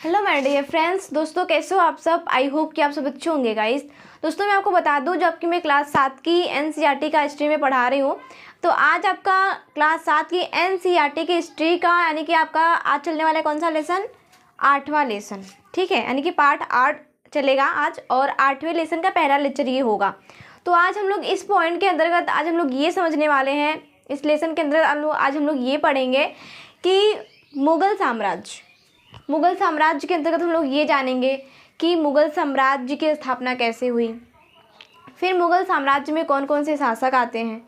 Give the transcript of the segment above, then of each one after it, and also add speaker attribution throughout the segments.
Speaker 1: Hello my dear friends, दोस्तों कैसे हो आप सब। आई होप कि आप सब अच्छे होंगे गाइस। दोस्तों मैं आपको बता दूं, जबकि मैं क्लास 7 की एनसीईआरटी का हिस्ट्री में पढ़ा रही हूं, तो आज आपका क्लास 7 की एनसीईआरटी की हिस्ट्री का यानी कि आपका आज चलने वाला कौन सा लेसन, 8वां लेसन। ठीक है, यानी कि पार्ट 8 चलेगा आज और 8वें लेसन का पहला लेक्चर ये होगा। तो आज हम लोग इस पॉइंट के अंतर्गत आज हम लोग ये समझने वाले हैं, इस लेसन के अंदर आज हम लोग ये पढ़ेंगे कि मुग़ल साम्राज्य के अंतर्गत हम लोग ये जानेंगे कि मुग़ल साम्राज्य की स्थापना कैसे हुई, फिर मुग़ल साम्राज्य में कौन कौन से शासक आते हैं,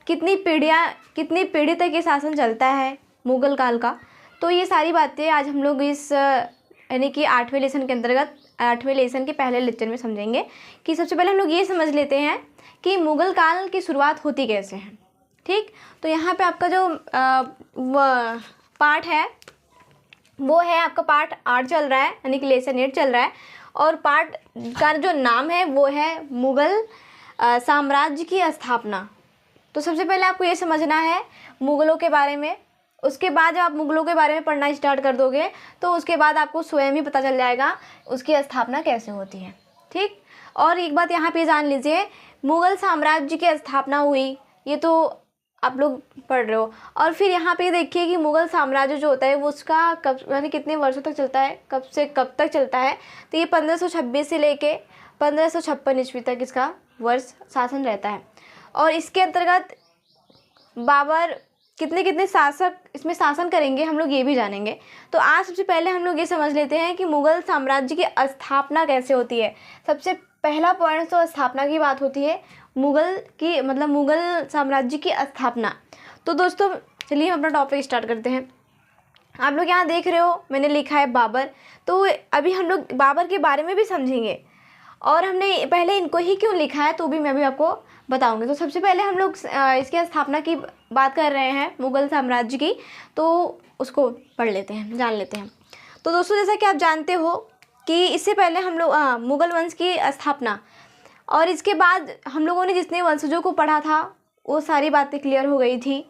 Speaker 1: कितनी पीढ़ी तक ये शासन चलता है मुग़ल काल का। तो ये सारी बातें आज हम लोग इस यानी कि 8वें लेसन के अंतर्गत 8वें लेसन के पहले लेक्चर में समझेंगे। कि सबसे पहले हम लोग ये समझ लेते हैं कि मुग़ल काल की शुरुआत होती कैसे है। ठीक, तो यहाँ पे आपका जो पार्ट है वो है आपका पार्ट 8 चल रहा है, यानी कि लेसन 8 चल रहा है, और पार्ट का जो नाम है वो है मुग़ल साम्राज्य की स्थापना। तो सबसे पहले आपको ये समझना है मुग़लों के बारे में। उसके बाद जब आप मुग़लों के बारे में पढ़ना स्टार्ट कर दोगे तो उसके बाद आपको स्वयं ही पता चल जाएगा उसकी स्थापना कैसे होती है। ठीक, और एक बात यहाँ पे जान लीजिए, मुग़ल साम्राज्य की स्थापना हुई ये तो आप लोग पढ़ रहे हो, और फिर यहाँ पे देखिए कि मुग़ल साम्राज्य जो होता है वो उसका कब यानी कितने वर्षों तक चलता है, कब से कब तक चलता है। तो ये 1526 से लेके 1556 ईस्वी तक इसका वर्ष शासन रहता है। और इसके अंतर्गत बाबर कितने शासक इसमें शासन करेंगे हम लोग ये भी जानेंगे। तो आज सबसे पहले हम लोग ये समझ लेते हैं कि मुग़ल साम्राज्य की स्थापना कैसे होती है। सबसे पहला पॉइंट तो स्थापना की बात होती है, मुग़ल साम्राज्य की स्थापना। तो दोस्तों चलिए हम अपना टॉपिक स्टार्ट करते हैं। आप लोग यहाँ देख रहे हो मैंने लिखा है बाबर, तो अभी हम लोग बाबर के बारे में भी समझेंगे, और हमने पहले इनको ही क्यों लिखा है तो भी मैं भी आपको बताऊंगी। तो सबसे पहले हम लोग इसकी स्थापना की बात कर रहे हैं मुग़ल साम्राज्य की, तो उसको पढ़ लेते हैं, जान लेते हैं। तो दोस्तों जैसा कि आप जानते हो कि इससे पहले हम लोग मुग़ल वंश की स्थापना, और इसके बाद हम लोगों ने जितने वंशजों को पढ़ा था वो सारी बातें क्लियर हो गई थी।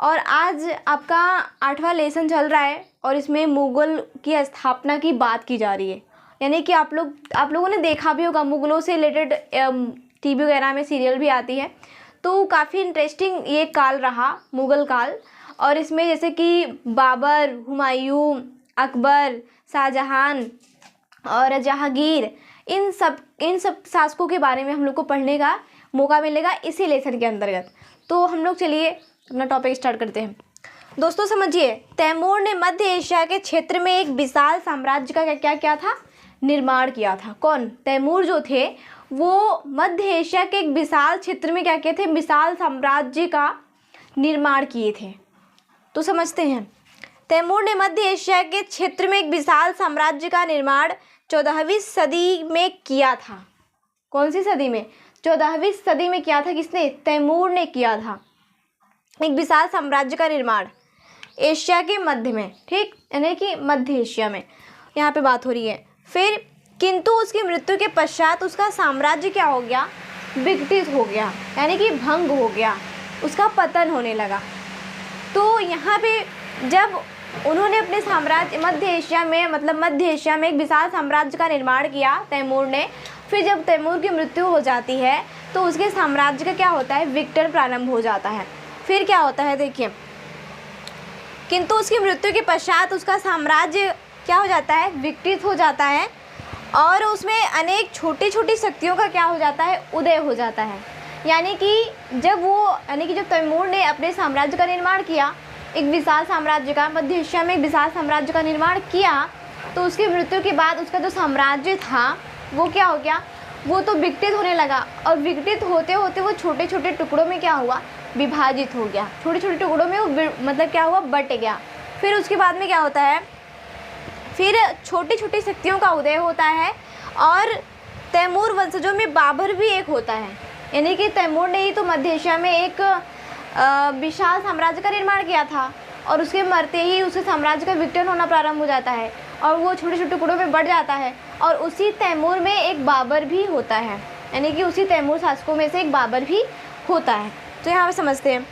Speaker 1: और आज आपका 8वां लेसन चल रहा है और इसमें मुग़ल की स्थापना की बात की जा रही है। यानी कि आप लोगों ने देखा भी होगा मुग़लों से रिलेटेड टीवी वगैरह में सीरियल भी आती है, तो काफ़ी इंटरेस्टिंग ये काल रहा मुग़ल काल। और इसमें जैसे कि बाबर, हुमायूं, अकबर, शाहजहां और जहांगीर, इन सब शासकों के बारे में हम लोग को पढ़ने का मौका मिलेगा इसी लेसन के अंतर्गत। तो हम लोग चलिए अपना टॉपिक स्टार्ट करते हैं। दोस्तों समझिए, तैमूर ने मध्य एशिया के क्षेत्र में एक विशाल साम्राज्य का क्या किया था, निर्माण किया था। कौन? तैमूर जो थे वो मध्य एशिया के एक विशाल क्षेत्र में क्या किए थे, विशाल साम्राज्य का निर्माण किए थे। तो समझते हैं, तैमूर ने मध्य एशिया के क्षेत्र में एक विशाल साम्राज्य का निर्माण 14वीं सदी में किया था। कौन सी सदी में? 14वीं सदी में किया था। किसने? तैमूर ने किया था एक विशाल साम्राज्य का निर्माण एशिया के मध्य में। ठीक, यानी कि मध्य एशिया में यहाँ पे बात हो रही है। फिर किंतु उसकी मृत्यु के पश्चात उसका साम्राज्य क्या हो गया, विघटित हो गया, यानी कि भंग हो गया, उसका पतन होने लगा। तो यहाँ पे जब उन्होंने अपने साम्राज्य मध्य एशिया में एक विशाल साम्राज्य का निर्माण किया तैमूर ने, फिर जब तैमूर की मृत्यु हो जाती है तो उसके साम्राज्य का क्या होता है, विघटन प्रारंभ हो जाता है। फिर क्या होता है देखिए, किंतु उसकी मृत्यु के पश्चात उसका साम्राज्य क्या हो जाता है, विघटित हो जाता है, और उसमें अनेक छोटी छोटी शक्तियों का क्या हो जाता है, उदय हो जाता है। यानी कि जब तैमूर ने अपने साम्राज्य का निर्माण किया, एक विशाल साम्राज्य का, मध्य एशिया में एक विशाल साम्राज्य का निर्माण किया, तो उसकी मृत्यु के बाद उसका जो साम्राज्य था वो क्या हो गया, वो तो विघटित होने लगा, और विघटित होते होते वो छोटे छोटे टुकड़ों में क्या हुआ, विभाजित हो गया। छोटे छोटे टुकड़ों में वो क्या हुआ, बट गया। फिर उसके बाद में क्या होता है, फिर छोटी छोटी शक्तियों का उदय होता है, और तैमूर वंशजों में बाबर भी एक होता है। यानी कि तैमूर ने ही तो मध्य एशिया में एक विशाल साम्राज्य का निर्माण किया था, और उसके मरते ही उसके साम्राज्य का विघटन होना प्रारंभ हो जाता है, और वो छोटे छोटे टुकड़ों में बढ़ जाता है। और उसी तैमूर में एक बाबर भी होता है, यानी कि उसी तैमूर शासकों में से एक बाबर भी होता है। तो यहाँ पे समझते हैं,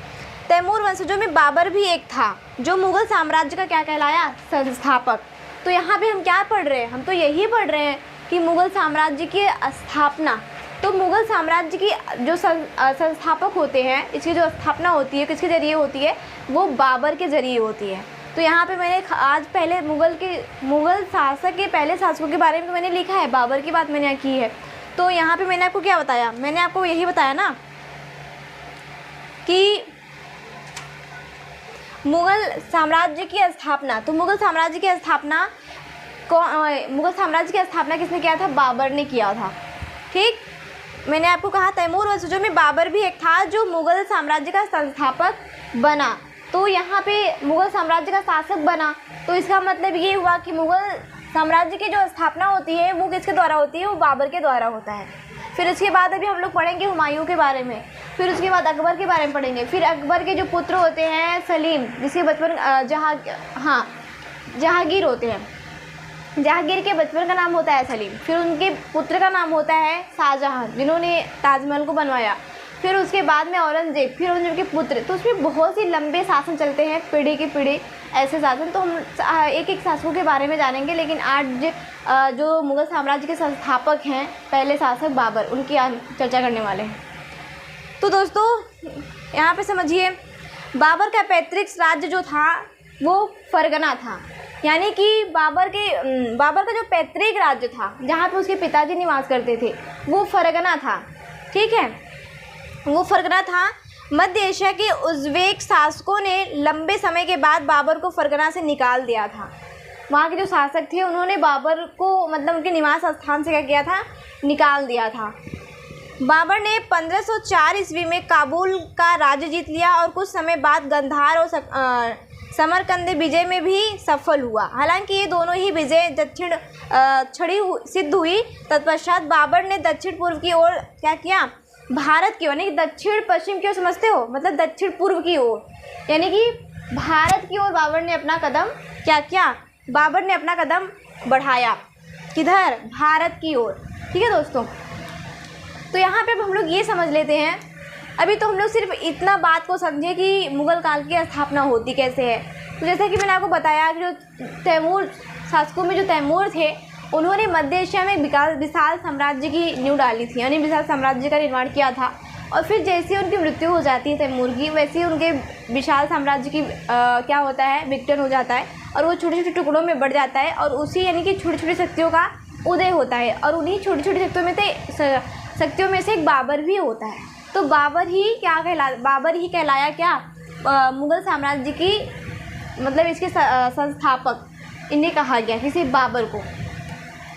Speaker 1: तैमूर वंशजों में बाबर भी एक था जो मुग़ल साम्राज्य का क्या कहलाया, संस्थापक। तो यहाँ पे हम क्या पढ़ रहे हैं, हम तो यही पढ़ रहे हैं कि मुग़ल साम्राज्य की स्थापना। तो मुग़ल साम्राज्य की जो संस्थापक होते हैं, इसकी जो स्थापना होती है किसके ज़रिए होती है, वो बाबर के ज़रिए होती है। तो यहाँ पे मैंने आज पहले मुग़ल शासक के पहले शासकों के बारे में तो मैंने लिखा है, बाबर की बात मैंने यहाँ की है। तो यहाँ पे मैंने आपको क्या बताया, मैंने आपको यही बताया ना कि मुग़ल साम्राज्य की स्थापना। तो मुग़ल साम्राज्य की स्थापना किसने किया था, बाबर ने किया था। ठीक, मैंने आपको कहा तैमूर वंशजों में बाबर भी एक था जो मुग़ल साम्राज्य का संस्थापक बना। तो यहाँ पे मुग़ल साम्राज्य का शासक बना, तो इसका मतलब ये हुआ कि मुग़ल साम्राज्य की जो स्थापना होती है वो किसके द्वारा होती है, वो बाबर के द्वारा होता है। फिर इसके बाद अभी हम लोग पढ़ेंगे हुमायूं के बारे में, फिर उसके बाद अकबर के बारे में पढ़ेंगे। फिर अकबर के जो पुत्र होते हैं सलीम, जिसके बचपन जहांगीर होते हैं, जहांगीर के बचपन का नाम होता है सलीम। फिर उनके पुत्र का नाम होता है शाहजहां, जिन्होंने ताजमहल को बनवाया। फिर उसके बाद में औरंगजेब, फिर औरंगजेब के पुत्र। तो उसमें बहुत ही लंबे शासन चलते हैं, पीढ़ी की पीढ़ी ऐसे शासन। तो हम एक एक शासकों के बारे में जानेंगे, लेकिन आज जो मुग़ल साम्राज्य के संस्थापक हैं पहले शासक बाबर, उनकी आज चर्चा करने वाले हैं। तो दोस्तों यहाँ पे समझिए, बाबर का पैतृक राज्य जो था वो फरगना था, यानी कि बाबर का जो पैतृक राज्य था जहाँ पे उसके पिताजी निवास करते थे वो फरगना था। ठीक है, वो फरगना था। मध्य एशिया के उज़्बेक शासकों ने लंबे समय के बाद बाबर को फरगना से निकाल दिया था। वहाँ के जो शासक थे उन्होंने बाबर को मतलब उनके निवास स्थान से क्या किया था, निकाल दिया था। बाबर ने 1504 ईस्वी में काबुल का राज्य जीत लिया और कुछ समय बाद गंधार और समरकंद विजय में भी सफल हुआ। हालांकि ये दोनों ही विजय सिद्ध हुई। तत्पश्चात बाबर ने दक्षिण पूर्व की ओर क्या किया, भारत की ओर, यानी कि दक्षिण पश्चिम की ओर समझते हो, मतलब दक्षिण पूर्व की ओर, यानी कि भारत की ओर बाबर ने अपना कदम क्या किया, बाबर ने अपना कदम बढ़ाया। किधर, भारत की ओर। ठीक है दोस्तों, तो यहाँ पे अब हम लोग ये समझ लेते हैं। अभी तो हम लोग सिर्फ इतना बात को समझे कि मुग़ल काल की स्थापना होती कैसे है। तो जैसे कि मैंने आपको बताया कि जो तैमूर शासकों में जो तैमूर थे उन्होंने मध्य एशिया में विशाल साम्राज्य की नींव डाली थी, यानी विशाल साम्राज्य का निर्माण किया था। और फिर जैसे उनकी मृत्यु हो जाती है तैमूर की, वैसे ही उनके विशाल साम्राज्य की क्या होता है, विघटन हो जाता है और वो छोटे छोटे टुकड़ों में बढ़ जाता है। और उसी यानी कि छोटी छोटी शक्तियों का उदय होता है। और उन्हीं छोटी छोटी शक्तियों में से एक बाबर भी होता है। तो बाबर ही कहलाया क्या, मुग़ल साम्राज्य की मतलब इसके संस्थापक इन्हें कहा गया, किसी बाबर को।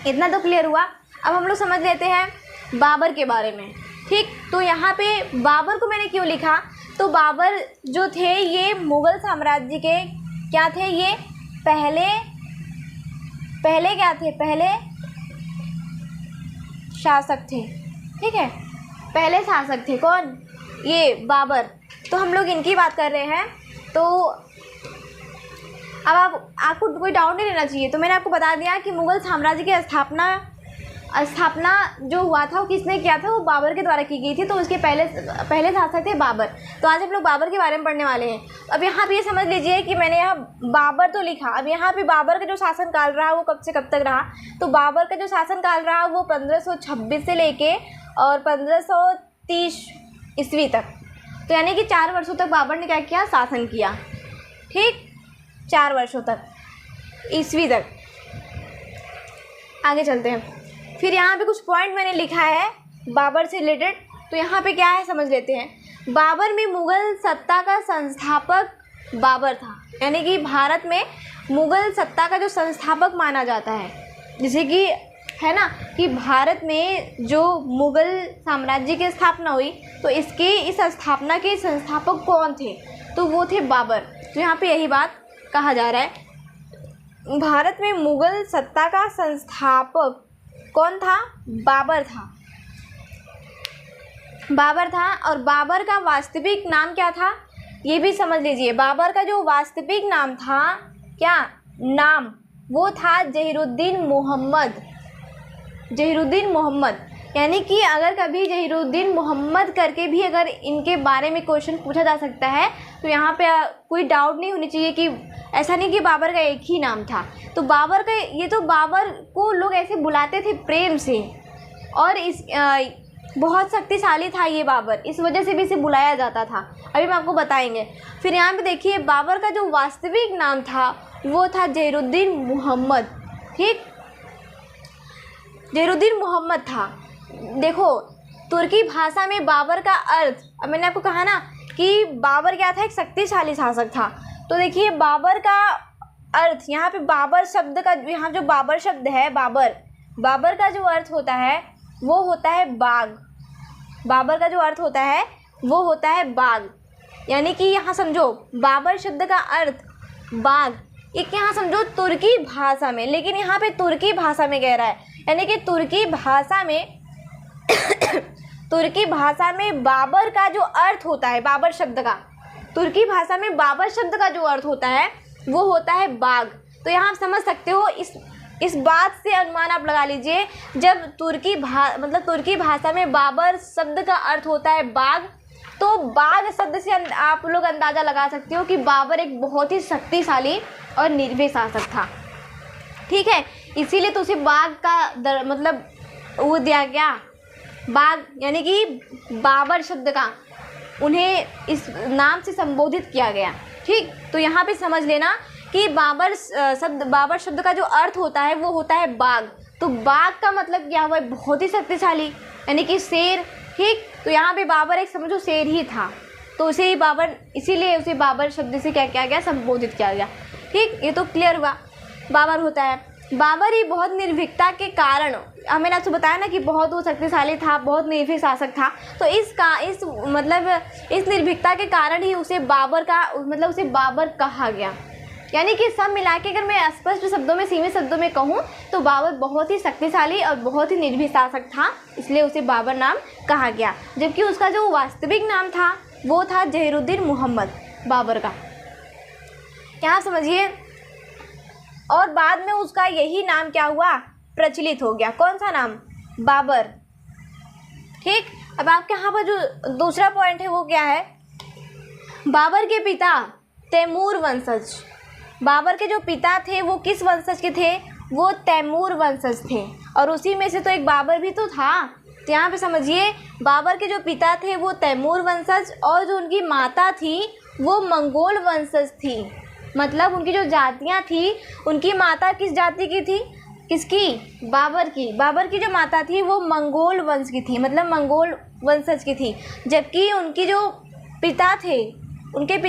Speaker 1: इतना तो क्लियर हुआ। अब हम लोग समझ लेते हैं बाबर के बारे में। ठीक, तो यहाँ पे बाबर को मैंने क्यों लिखा, तो बाबर जो थे ये मुग़ल साम्राज्य के क्या थे, ये पहले क्या थे, पहले शासक थे। ठीक है, पहले शासक थे। कौन, ये बाबर। तो हम लोग इनकी बात कर रहे हैं। तो अब आपको कोई डाउट नहीं लेना चाहिए। तो मैंने आपको बता दिया कि मुग़ल साम्राज्य की स्थापना जो हुआ था वो किसने किया था, वो बाबर के द्वारा की गई थी। तो उसके पहले शासक थे बाबर। तो आज हम लोग बाबर के बारे में पढ़ने वाले हैं। अब यहाँ पे ये समझ लीजिए कि मैंने यहाँ बाबर तो लिखा, अब यहाँ पे बाबर का जो शासनकाल रहा वो कब से कब तक रहा। तो बाबर का जो शासनकाल रहा वो 1526 से लेके और 1530 ईस्वी तक। तो यानी कि 4 वर्षों तक बाबर ने क्या किया, शासन किया। ठीक, 4 वर्षों तक, ईस्वी तक। आगे चलते हैं। फिर यहाँ पे कुछ पॉइंट मैंने लिखा है बाबर से रिलेटेड। तो यहाँ पे क्या है समझ लेते हैं। बाबर में मुग़ल सत्ता का संस्थापक बाबर था, यानी कि भारत में मुग़ल सत्ता का जो संस्थापक माना जाता है। जैसे कि है ना कि भारत में जो मुग़ल साम्राज्य की स्थापना हुई, तो इस स्थापना के संस्थापक कौन थे, तो वो थे बाबर। तो यहाँ पे यही बात कहा जा रहा है, भारत में मुग़ल सत्ता का संस्थापक कौन था, बाबर था। और बाबर का वास्तविक नाम क्या था, ये भी समझ लीजिए। बाबर का जो वास्तविक नाम था, क्या नाम, वो था जहीरुद्दीन मोहम्मद। यानी कि अगर कभी जहीरुद्दीन मोहम्मद करके भी अगर इनके बारे में क्वेश्चन पूछा जा सकता है तो यहाँ पे कोई डाउट नहीं होनी चाहिए कि ऐसा नहीं कि बाबर का एक ही नाम था। तो बाबर का ये तो बाबर को लोग ऐसे बुलाते थे प्रेम से, और इस बहुत शक्तिशाली था ये बाबर, इस वजह से भी इसे बुलाया जाता था। अभी मैं आपको बताएंगे। फिर यहाँ पे देखिए बाबर का जो वास्तविक नाम था वो था जहीरुद्दीन मोहम्मद। ठीक, जहीरुद्दीन मोहम्मद था। देखो तुर्की भाषा में बाबर का अर्थ, अब मैंने आपको कहा ना कि बाबर क्या था, एक शक्तिशाली शासक था। तो देखिए बाबर का अर्थ यहाँ पे बाबर शब्द का, यहाँ जो बाबर शब्द है बाबर का जो अर्थ होता है वो होता है बाग। बाबर का जो अर्थ होता है वो होता है बाग। यानी कि यहाँ समझो बाबर शब्द का अर्थ बाग, एक यहाँ समझो तुर्की भाषा में, लेकिन यहाँ पे तुर्की भाषा में कह रहा है, यानी कि तुर्की भाषा में तुर्की भाषा में बाबर का जो अर्थ होता है, बाबर शब्द का, तुर्की भाषा में बाबर शब्द का जो अर्थ होता है वो होता है बाग। तो यहाँ आप समझ सकते हो, इस बात से अनुमान आप लगा लीजिए, जब तुर्की भाषा में बाबर शब्द का अर्थ होता है बाग, तो बाग शब्द से आप लोग अंदाज़ा लगा सकते हो कि बाबर एक बहुत ही शक्तिशाली और निर्भीक शासक था। ठीक है, इसीलिए तो उसे बाग का मतलब वो दिया गया, बाग, यानी कि बाबर शब्द का उन्हें इस नाम से संबोधित किया गया। ठीक, तो यहाँ पे समझ लेना कि बाबर शब्द का जो अर्थ होता है वो होता है बाग। तो बाग का मतलब क्या हुआ, बहुत ही शक्तिशाली, यानी कि शेर। ठीक, तो यहाँ पे बाबर एक समझो शेर ही था, तो उसे ही बाबर, इसीलिए उसे बाबर शब्द से क्या किया गया, संबोधित किया गया। ठीक, ये तो क्लियर हुआ। बाबर होता है, बाबर ही बहुत निर्भीकता के कारण, मैंने आपसे बताया ना कि बहुत वो शक्तिशाली था, बहुत निर्भीक शासक था, तो इस निर्भीकता के कारण ही उसे बाबर का मतलब उसे बाबर कहा गया। यानी कि सब मिला के अगर मैं स्पष्ट शब्दों में, सीमित शब्दों में कहूँ तो बाबर बहुत ही शक्तिशाली और बहुत ही निर्भीक शासक था, इसलिए उसे बाबर नाम कहा गया। जबकि उसका जो वास्तविक नाम था वो था जहीरुद्दीन मोहम्मद बाबर का। यहाँ समझिए, और बाद में उसका यही नाम क्या हुआ, प्रचलित हो गया। कौन सा नाम, बाबर। ठीक, अब आपके यहाँ पर जो दूसरा पॉइंट है वो क्या है, बाबर के पिता तैमूर वंशज। बाबर के जो पिता थे वो किस वंशज के थे, वो तैमूर वंशज थे, और उसी में से तो एक बाबर भी तो था। तो यहाँ पे समझिए बाबर के जो पिता थे वो तैमूर वंशज, और जो उनकी माता थी वो मंगोल वंशज थी। मतलब उनकी जो जातियाँ थी, उनकी माता किस जाति की थी, किसकी, बाबर की। बाबर की जो माता थी वो मंगोल वंश की थी, मतलब मंगोल वंशज की थी। जबकि उनकी जो पिता थे, उनके जो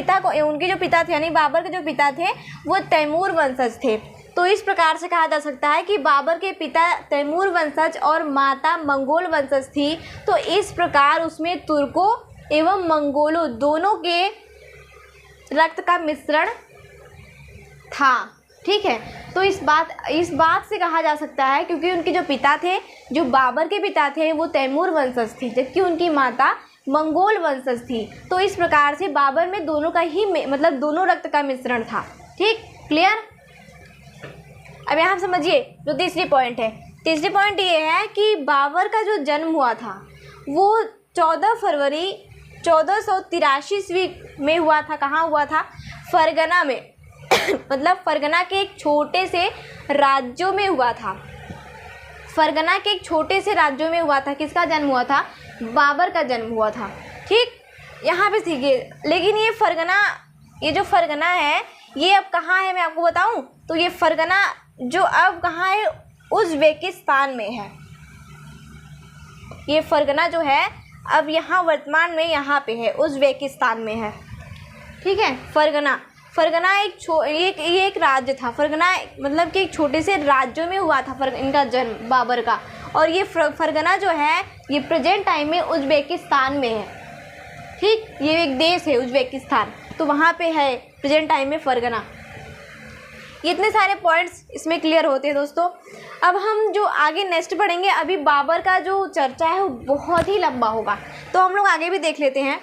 Speaker 1: पिता थे यानी बाबर के जो पिता थे वो तैमूर वंशज थे। तो इस प्रकार से कहा जा सकता है कि बाबर के पिता तैमूर वंशज और माता मंगोल वंशज थी। तो इस प्रकार उसमें तुर्कों एवं मंगोलों दोनों के रक्त का मिश्रण था। ठीक है, तो इस बात से कहा जा सकता है, क्योंकि उनके जो पिता थे, जो बाबर के पिता थे वो तैमूर वंशज थे, जबकि उनकी माता मंगोल वंशज थी। तो इस प्रकार से बाबर में दोनों का ही मतलब दोनों रक्त का मिश्रण था। ठीक, क्लियर। अब यहाँ समझिए जो तीसरी पॉइंट है, तीसरी पॉइंट ये है कि बाबर का जो जन्म हुआ था वो 14 फरवरी 1483 ईस्वी में हुआ था। कहाँ हुआ था, फरगना में मतलब फरगना के एक छोटे से राज्यों में हुआ था। फरगना के एक छोटे से राज्यों में हुआ था। किसका जन्म हुआ था, बाबर का जन्म हुआ था। ठीक, यहाँ पे सीखिए। लेकिन ये जो फरगना है ये अब कहाँ है मैं आपको बताऊं, तो ये फरगना जो अब कहाँ है, उज़्बेकिस्तान में है। ये फरगना जो है अब यहाँ वर्तमान में यहाँ पे है, उज़्बेकिस्तान में है। ठीक है, फरगना एक राज्य था। फरगना मतलब कि एक छोटे से राज्यों में हुआ था इनका जन्म, बाबर का। और ये फरगना जो है ये प्रेजेंट टाइम में उज़्बेकिस्तान में है। ठीक, ये एक देश है उज़्बेकिस्तान, तो वहाँ पे है प्रेजेंट टाइम में फरगना। ये इतने सारे पॉइंट्स इसमें क्लियर होते हैं दोस्तों। अब हम जो आगे नेक्स्ट पढ़ेंगे, अभी बाबर का जो चर्चा है वो बहुत ही लंबा होगा, तो हम लोग आगे भी देख लेते हैं।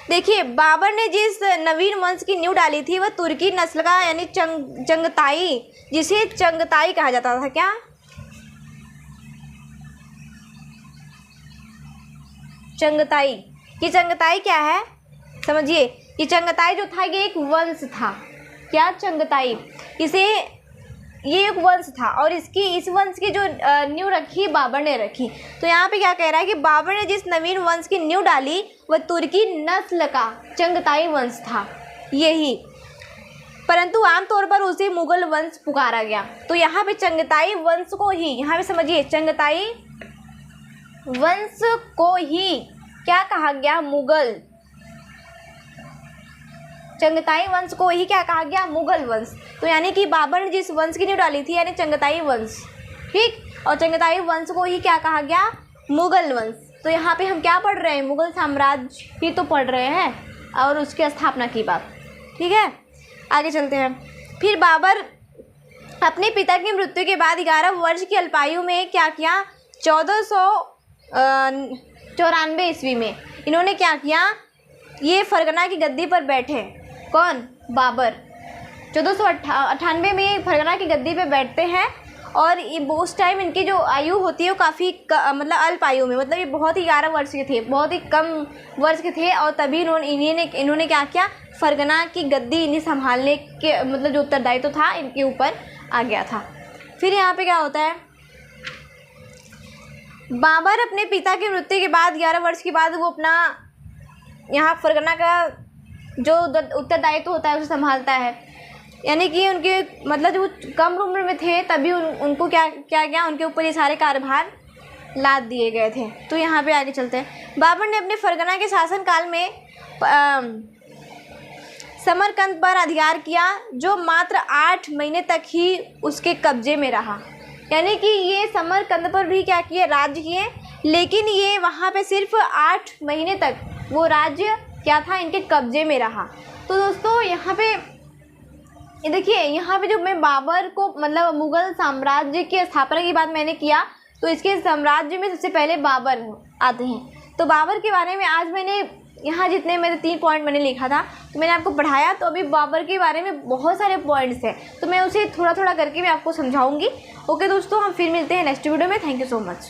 Speaker 1: देखिए, बाबर ने जिस नवीन वंश की नींव डाली थी वह तुर्की नस्ल का यानी चंगताई, जिसे चंगताई कहा जाता था। क्या, चंगताई। ये चंगताई क्या है समझिए, ये चंगताई जो था ये एक वंश था। क्या? चंगताई। ये एक वंश था और इस वंश की जो नींव रखी बाबर ने रखी। तो यहाँ पे क्या कह रहा है कि बाबर ने जिस नवीन वंश की नींव डाली वह तुर्की नस्ल का चंगताई वंश था यही, परंतु आमतौर पर उसे मुगल वंश पुकारा गया। तो यहाँ पे चंगताई वंश को ही, यहाँ पे समझिए, चंगताई वंश को ही क्या कहा गया? मुगल। चंगताई वंश को ही क्या कहा गया? मुगल वंश। तो यानी कि बाबर ने जिस वंश की नींव डाली थी यानी चंगताई वंश, ठीक, और चंगताई वंश को ही क्या कहा गया? मुगल वंश। तो यहाँ पे हम क्या पढ़ रहे हैं? मुगल साम्राज्य ही तो पढ़ रहे हैं और उसकी स्थापना की बात, ठीक है। आगे चलते हैं। फिर बाबर अपने पिता की मृत्यु के बाद 11 वर्ष की अल्पायु में क्या किया? 1494 ईस्वी में इन्होंने क्या किया? ये फरगना की गद्दी पर बैठे। कौन? बाबर। 1498 में फरगना की गद्दी पे बैठते हैं और ये उस टाइम इनकी जो आयु होती है वो काफ़ी मतलब अल्प आयु में, मतलब ये बहुत ही 11 वर्ष के थे, बहुत ही कम वर्ष के थे और तभी इन्होंने क्या किया? फरगना की गद्दी इन्हें संभालने के मतलब जो उत्तरदायित्व था इनके ऊपर आ गया था। फिर यहाँ पे क्या होता है? बाबर अपने पिता की मृत्यु के बाद 11 वर्ष के बाद वो अपना यहाँ फरगना का जो उत्तरदायित्व होता है उसे संभालता है। यानी कि उनके मतलब जो कम उम्र में थे तभी उनको क्या किया? उनके ऊपर ये सारे कार्यभार लाद दिए गए थे। तो यहाँ पे आगे चलते हैं। बाबर ने अपने फरगना के शासनकाल में समरकंद पर अधिकार किया जो मात्र 8 महीने तक ही उसके कब्जे में रहा। यानी कि ये समरकंद पर भी क्या किए? राज्य किए, लेकिन ये वहाँ पे सिर्फ 8 महीने तक वो राज्य क्या था? इनके कब्जे में रहा। तो दोस्तों यहाँ पे ये देखिए, यहाँ पे जो मैं बाबर को मतलब मुगल साम्राज्य की स्थापना की बात मैंने किया तो इसके साम्राज्य में सबसे पहले बाबर आते हैं। तो बाबर के बारे में आज मैंने यहाँ जितने मेरे 3 पॉइंट मैंने लिखा था तो मैंने आपको पढ़ाया। तो अभी बाबर के बारे में बहुत सारे पॉइंट्स हैं तो मैं उसे थोड़ा थोड़ा करके मैं आपको समझाऊंगी। ओके दोस्तों, हम फिर मिलते हैं नेक्स्ट वीडियो में। Thank you so much.